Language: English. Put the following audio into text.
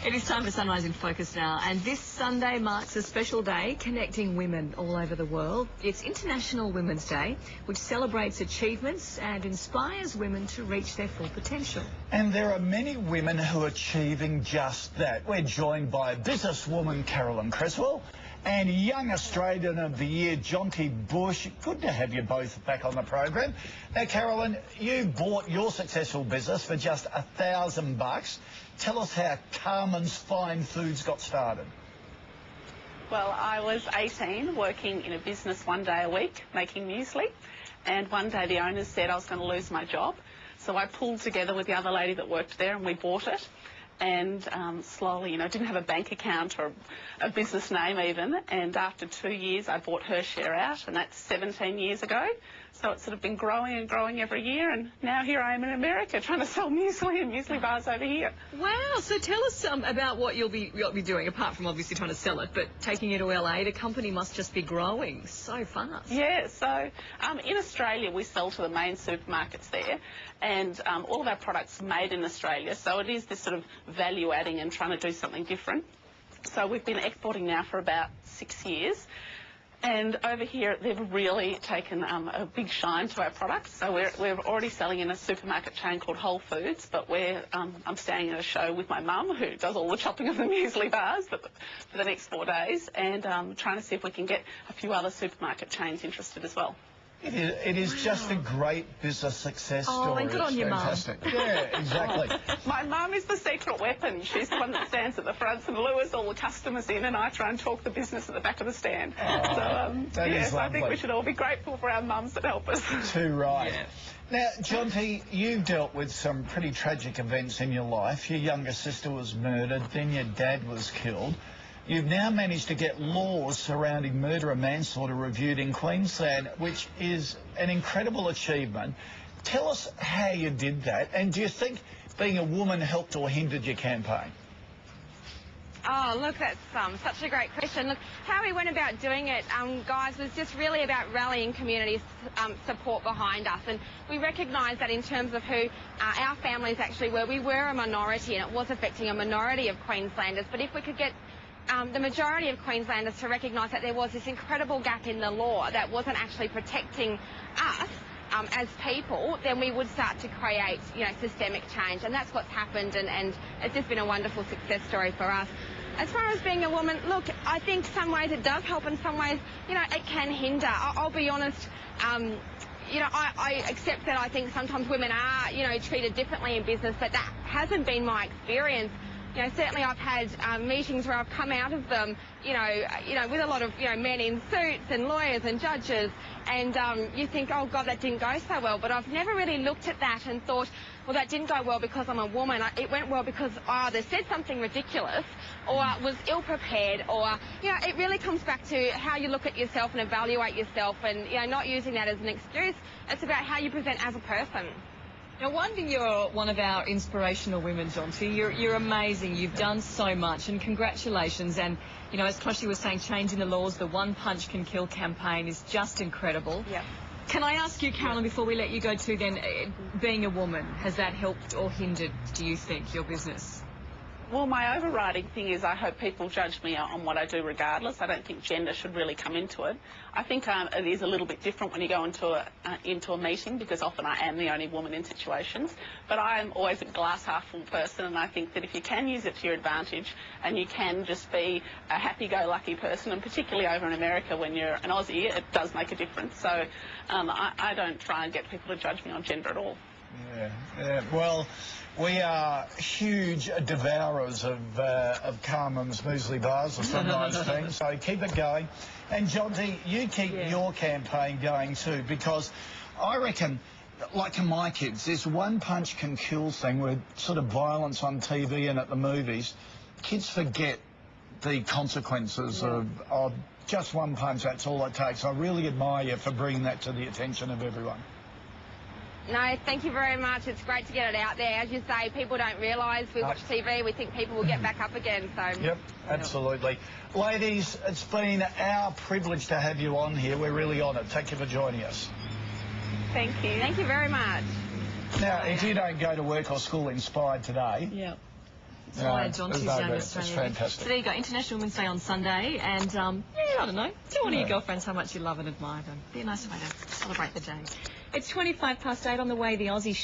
It is time for Sunrise in Focus now, and this Sunday marks a special day connecting women all over the world. It's International Women's Day, which celebrates achievements and inspires women to reach their full potential. And there are many women who are achieving just that. We're joined by businesswoman Carolyn Creswell and Young Australian of the Year, Jonty Bush. Good to have you both back on the program. Now, Carolyn, you bought your successful business for just $1,000. Tell us how Carman's Fine Foods got started. Well, I was 18, working in a business one day a week, making muesli, and one day the owners said I was going to lose my job. So I pulled together with the other lady that worked there and we bought it. And slowly, didn't have a bank account or a business name even. And after 2 years, I bought her share out, and that's 17 years ago. So it's sort of been growing and growing every year, and now here I am in America trying to sell muesli and muesli bars over here. Wow! So tell us about what you'll be doing, apart from obviously trying to sell it, but taking it to LA. The company must just be growing so fast. Yeah, so in Australia we sell to the main supermarkets there, and all of our products are made in Australia, so it is this sort of value adding and trying to do something different. So we've been exporting now for about 6 years. And over here, they've really taken a big shine to our products. So we're already selling in a supermarket chain called Whole Foods, but I'm staying at a show with my mum, who does all the chopping of the muesli bars for the next 4 days, and trying to see if we can get a few other supermarket chains interested as well. It is just a great business success story. Oh, and good on your mum. Yeah, exactly. My mum is the secret weapon. She's the one that stands at the front and lures all the customers in, and I try and talk the business at the back of the stand. Yes, I think we should all be grateful for our mums that help us. Too right. Yeah. Now, Jonty, you've dealt with some pretty tragic events in your life. Your younger sister was murdered, then your dad was killed. You've now managed to get laws surrounding murder and manslaughter reviewed in Queensland, which is an incredible achievement. Tell us how you did that, and do you think being a woman helped or hindered your campaign? Oh, look, that's such a great question. Look, how we went about doing it, guys, was just really about rallying community support behind us. And we recognised that in terms of who our families actually were, we were a minority, and it was affecting a minority of Queenslanders. But if we could get the majority of Queenslanders to recognise that there was this incredible gap in the law that wasn't actually protecting us as people, then we would start to create, systemic change. And that's what's happened, and it's just been a wonderful success story for us. As far as being a woman, look, I think some ways it does help, and some ways, it can hinder. I'll be honest, I accept that I think sometimes women are, treated differently in business, but that hasn't been my experience. Certainly I've had meetings where I've come out of them, with a lot of, men in suits and lawyers and judges, and you think, oh God, that didn't go so well. But I've never really looked at that and thought, well, that didn't go well because I'm a woman. It went well because I either said something ridiculous or was ill-prepared, or, it really comes back to how you look at yourself and evaluate yourself, and, not using that as an excuse. It's about how you present as a person. No wonder you're one of our inspirational women, Jonty. You're amazing. You've done so much, and congratulations. And, as Toshi was saying, changing the laws, the One Punch Can Kill campaign is just incredible. Yeah. Can I ask you, Carolyn, before we let you go too, then, being a woman, has that helped or hindered, do you think, your business? Well, my overriding thing is I hope people judge me on what I do regardless. I don't think gender should really come into it. I think it is a little bit different when you go into a meeting, because often I am the only woman in situations. But I am always a glass half full person, and I think that if you can use it to your advantage and you can just be a happy-go-lucky person, and particularly over in America when you're an Aussie, it does make a difference. So I don't try and get people to judge me on gender at all. Yeah. Well, we are huge devourers of Carman's muesli bars, the Sunrise team, so keep it going. And Jonty, you keep your campaign going too, because I reckon, like to my kids, this one punch can kill thing with sort of violence on TV and at the movies, kids forget the consequences of just one punch. That's all it takes. I really admire you for bringing that to the attention of everyone. No, thank you very much. It's great to get it out there. As you say, people don't realise. We watch TV, we think people will get back up again. So. Yep, absolutely. Ladies, it's been our privilege to have you on here. We're really honoured. Thank you for joining us. Thank you. Thank you very much. Now, if you don't go to work or school inspired today, inspired John to there's young no better. Australia. It's fantastic. So there you go, International Women's Day on Sunday, and I don't know, tell one of your girlfriends how much you love and admire them. Be a nice way to celebrate the day. It's 8:25 on the way, the Aussie